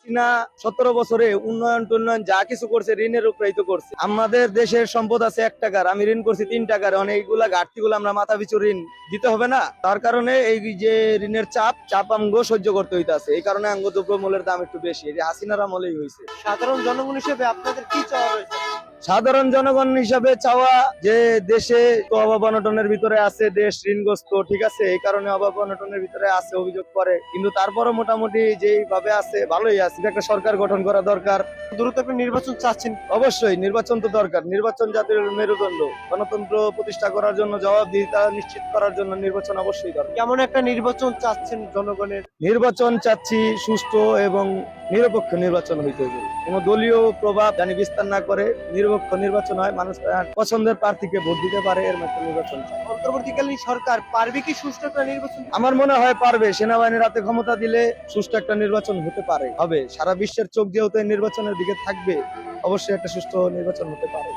হাসিনা 17 বছরে উন্নয়ন টুন্নয়ন যা কিছু করছে ঋণের উপরেই তো করছে। আমাদের দেশের সম্পদ আছে 1 টাকার, আমি ঋণ করছি 3 টাকার, অনেকগুলা ঘাটতি গুলো আমরা মাথা পিছু ঋণ দিতে হবে না। তার কারণে এই যে ঋণের চাপ আমগো সহ্য করতে হইতাছে। এই কারণে আমগো দ্রব্যমূল্যের দাম একটু বেশি, এই যে হাসিনার আমলেই হয়েছে। সাধারণ জনগণ হিসেবে আপনাদের কি চাওয়া রয়েছে? সাধারণ জনগণ হিসাবে চাওয়া যে দেশে তো অভাব অনটনের ভিতরে আছে, দেশ ঋণগ্রস্ত, ঠিক আছে, এই কারণে অভাব অনটনের ভিতরে আছে, অভিযোগ করে, কিন্তু তারপরও মোটামুটি যেইভাবে আছে ভালোই আছে। একটা সরকার গঠন করা দরকার। দ্রুত আপনি নির্বাচন চাচ্ছেন? অবশ্যই নির্বাচন তো দরকার। নির্বাচন জাতির মেরুদণ্ড। গণতন্ত্র প্রতিষ্ঠা করার জন্য, জবাবদিহিতা নিশ্চিত করার জন্য নির্বাচন অবশ্যই দরকার। কেমন একটা নির্বাচন চাচ্ছেন জনগণের? নির্বাচন চাচ্ছি সুষ্ঠু এবং নিরপেক্ষ নির্বাচন হইতে হবে। কোন দলীয় প্রভাব জানি বিস্তার না করে নিরপেক্ষ নির্বাচন হয়, মানুষ তার পছন্দের প্রার্থীকে ভোট দিতে পারে, এর মধ্যে নির্বাচন চাই। অন্তর্বর্তীকালীন সরকার পারবে কি সুষ্ঠু একটা নির্বাচন? আমার মনে হয় পারবে। সেনাবাহিনীর হাতে ক্ষমতা দিলে সুষ্ঠু একটা নির্বাচন হতে পারে, হবে। সারা বিশ্বের চোখ যেহেতু এই নির্বাচনের দিকে থাকবে, অবশ্যই একটা সুষ্ঠু নির্বাচন হতে পারে।